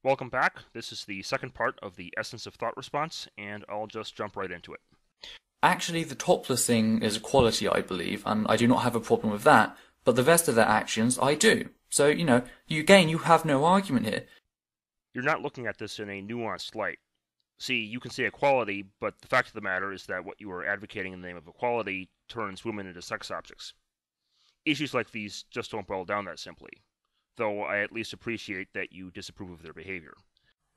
Welcome back. This is the second part of the Essence of Thought response, and I'll just jump right into it. Actually, the topless thing is a quality, I believe, and I do not have a problem with that, but the rest of their actions, I do. So, you have no argument here. You're not looking at this in a nuanced light. See, you can say equality, but the fact of the matter is that what you are advocating in the name of equality turns women into sex objects. Issues like these just don't boil down that simply, though I at least appreciate that you disapprove of their behavior.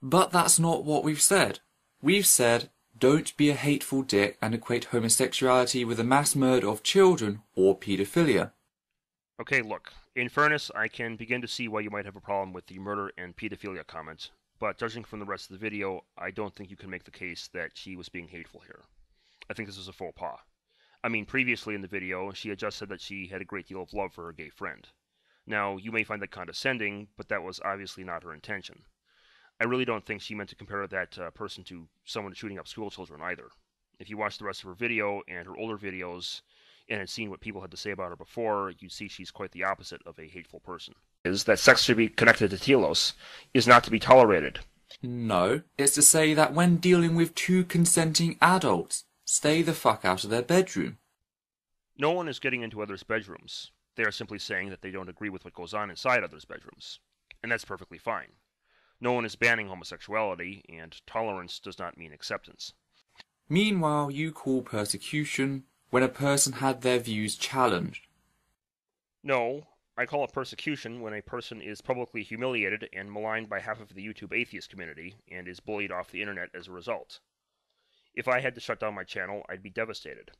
But that's not what we've said. We've said, don't be a hateful dick and equate homosexuality with a mass murder of children or paedophilia. Okay, look, in fairness, I can begin to see why you might have a problem with the murder and pedophilia comment, but judging from the rest of the video, I don't think you can make the case that she was being hateful here. I think this is a faux pas. I mean, previously in the video, she had just said that she had a great deal of love for her gay friend. Now, you may find that condescending, but that was obviously not her intention. I really don't think she meant to compare that person to someone shooting up school children either. If you watch the rest of her video and her older videos, and had seen what people had to say about her before, you'd see she's quite the opposite of a hateful person. Is that sex should be connected to telos is not to be tolerated. No, it's to say that when dealing with two consenting adults, stay the fuck out of their bedroom. No one is getting into others' bedrooms. They are simply saying that they don't agree with what goes on inside others' bedrooms. And that's perfectly fine. No one is banning homosexuality, and tolerance does not mean acceptance. Meanwhile, you call persecution when a person had their views challenged. No, I call it persecution when a person is publicly humiliated and maligned by half of the YouTube atheist community, and is bullied off the internet as a result. If I had to shut down my channel, I'd be devastated.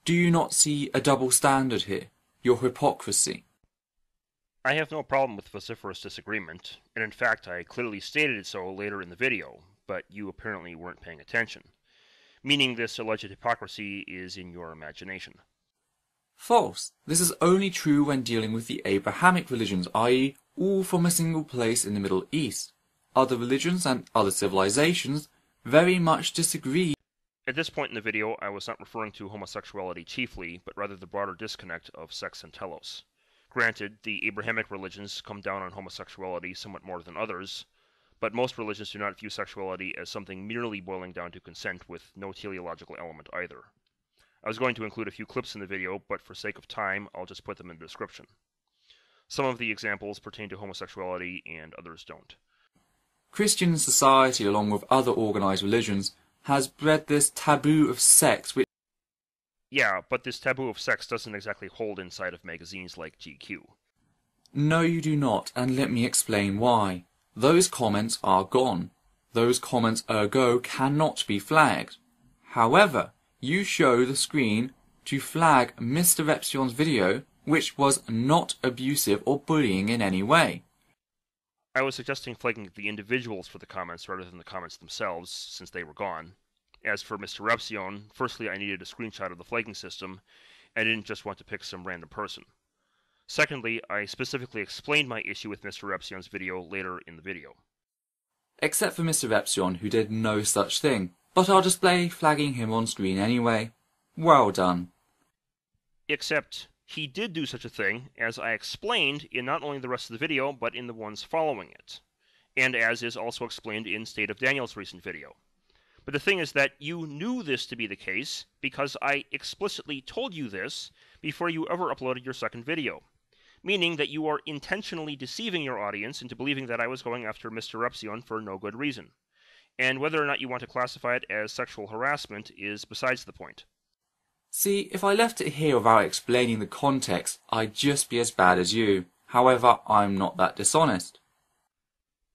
Do you not see a double standard here? Your hypocrisy. I have no problem with vociferous disagreement, and in fact I clearly stated so later in the video, but you apparently weren't paying attention. Meaning this alleged hypocrisy is in your imagination. False. This is only true when dealing with the Abrahamic religions, i.e., all from a single place in the Middle East. Other religions and other civilizations very much disagree. At this point in the video, I was not referring to homosexuality chiefly, but rather the broader disconnect of sex and telos. Granted, the Abrahamic religions come down on homosexuality somewhat more than others, but most religions do not view sexuality as something merely boiling down to consent with no teleological element either. I was going to include a few clips in the video, but for sake of time, I'll just put them in the description. Some of the examples pertain to homosexuality and others don't. Christian society, along with other organized religions, has bred this taboo of sex which... Yeah, but this taboo of sex doesn't exactly hold inside of magazines like GQ. No, you do not, and let me explain why. Those comments are gone. Those comments ergo cannot be flagged. However, you show the screen to flag Mr. Repsion's video, which was not abusive or bullying in any way. I was suggesting flagging the individuals for the comments rather than the comments themselves, since they were gone. As for Mr. Repsion, firstly I needed a screenshot of the flagging system, and I didn't just want to pick some random person. Secondly, I specifically explained my issue with Mr. Repsion's video later in the video. Except for Mr. Repsion, who did no such thing, but I'll display flagging him on screen anyway. Well done. Except, he did do such a thing, as I explained in not only the rest of the video, but in the ones following it, and as is also explained in State of Daniel's recent video. But the thing is that you knew this to be the case, because I explicitly told you this before you ever uploaded your second video. Meaning that you are intentionally deceiving your audience into believing that I was going after Mr. Repsion for no good reason. And whether or not you want to classify it as sexual harassment is besides the point. See, if I left it here without explaining the context, I'd just be as bad as you. However, I'm not that dishonest.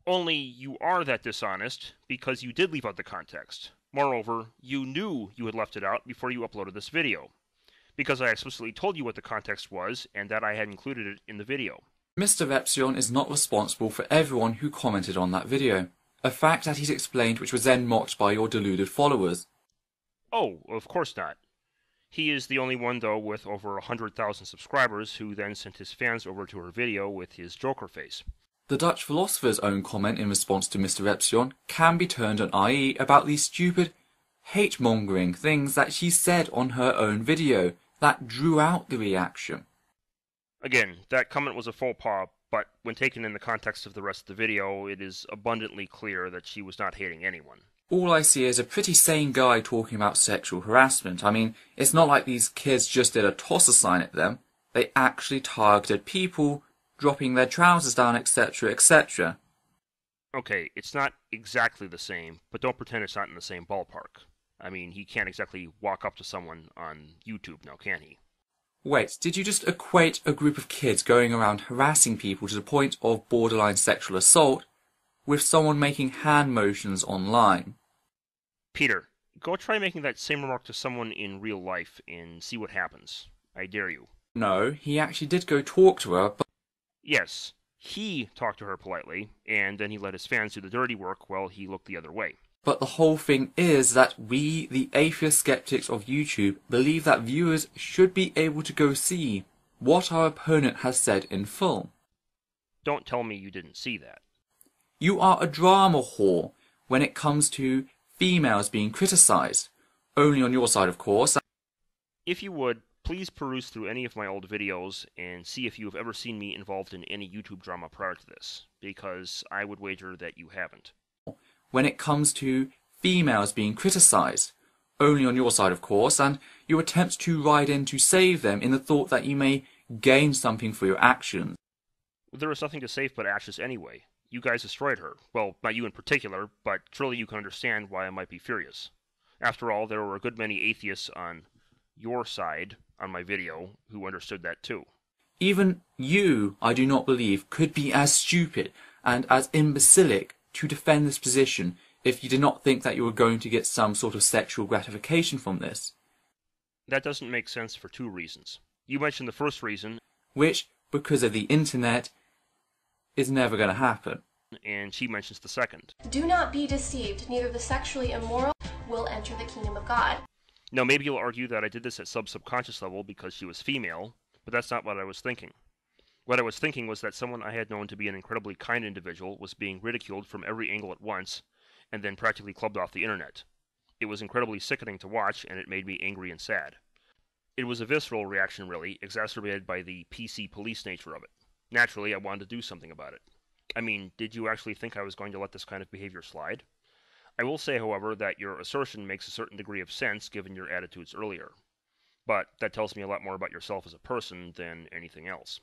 Only you are that dishonest because you did leave out the context. Moreover, you knew you had left it out before you uploaded this video, because I explicitly told you what the context was and that I had included it in the video. Mr. Repsion is not responsible for everyone who commented on that video, a fact that he's explained which was then mocked by your deluded followers. Oh, of course not. He is the only one, though, with over 100,000 subscribers who then sent his fans over to her video with his Joker face. The Dutch philosopher's own comment in response to Mr. Repsion can be turned on i.e. about these stupid, hate-mongering things that she said on her own video that drew out the reaction. Again, that comment was a faux pas, But when taken in the context of the rest of the video, it is abundantly clear that she was not hating anyone. All I see is a pretty sane guy talking about sexual harassment. I mean, it's not like these kids just did a toss a sign at them. They actually targeted people, dropping their trousers down, etc., etc. Okay, it's not exactly the same, but don't pretend it's not in the same ballpark. I mean, he can't exactly walk up to someone on YouTube now, can he? Wait, did you just equate a group of kids going around harassing people to the point of borderline sexual assault with someone making hand motions online? Peter, go try making that same remark to someone in real life and see what happens. I dare you. No, he actually did go talk to her, but... Yes, he talked to her politely, and then he let his fans do the dirty work while he looked the other way. But the whole thing is that we, the atheist skeptics of YouTube, believe that viewers should be able to go see what our opponent has said in full. Don't tell me you didn't see that. You are a drama whore when it comes to females being criticised. Only on your side, of course. If you would, please peruse through any of my old videos and see if you have ever seen me involved in any YouTube drama prior to this, because I would wager that you haven't. When it comes to females being criticised. Only on your side, of course, and your attempts to ride in to save them in the thought that you may gain something for your actions. There was nothing to save but ashes anyway. You guys destroyed her. Well, not you in particular, but surely you can understand why I might be furious. After all, there were a good many atheists on your side on my video who understood that too. Even you, I do not believe, could be as stupid and as imbecilic to defend this position if you did not think that you were going to get some sort of sexual gratification from this. That doesn't make sense for two reasons. You mentioned the first reason, which, because of the internet, is never going to happen. And she mentions the second. Do not be deceived, neither the sexually immoral will enter the kingdom of God. Now maybe you'll argue that I did this at subconscious level because she was female, but that's not what I was thinking. What I was thinking was that someone I had known to be an incredibly kind individual was being ridiculed from every angle at once, and then practically clubbed off the internet. It was incredibly sickening to watch, and it made me angry and sad. It was a visceral reaction, really, exacerbated by the PC police nature of it. Naturally, I wanted to do something about it. I mean, did you actually think I was going to let this kind of behavior slide? I will say, however, that your assertion makes a certain degree of sense given your attitudes earlier. But that tells me a lot more about yourself as a person than anything else.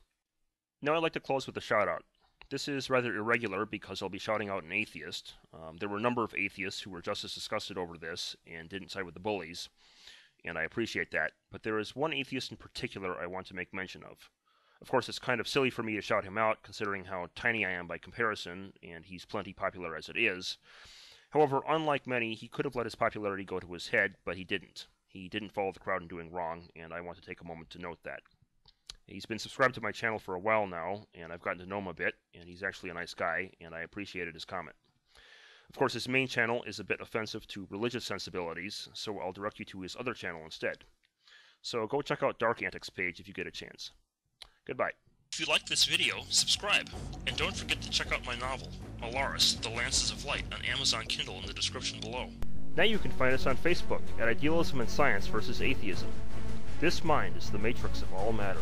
Now I'd like to close with a shout-out. This is rather irregular because I'll be shouting out an atheist. There were a number of atheists who were just as disgusted over this and didn't side with the bullies, and I appreciate that. But there is one atheist in particular I want to make mention of. Of course, it's kind of silly for me to shout him out, considering how tiny I am by comparison, and he's plenty popular as it is. However, unlike many, he could have let his popularity go to his head, but he didn't. He didn't follow the crowd in doing wrong, and I want to take a moment to note that. He's been subscribed to my channel for a while now, and I've gotten to know him a bit, and he's actually a nice guy, and I appreciated his comment. Of course, his main channel is a bit offensive to religious sensibilities, so I'll direct you to his other channel instead. So go check out Dark Antics' page if you get a chance. Goodbye. If you liked this video, subscribe, and don't forget to check out my novel, Alaris, The Lances of Light, on Amazon Kindle in the description below. Now you can find us on Facebook at Idealism and Science versus Atheism. This mind is the matrix of all matter.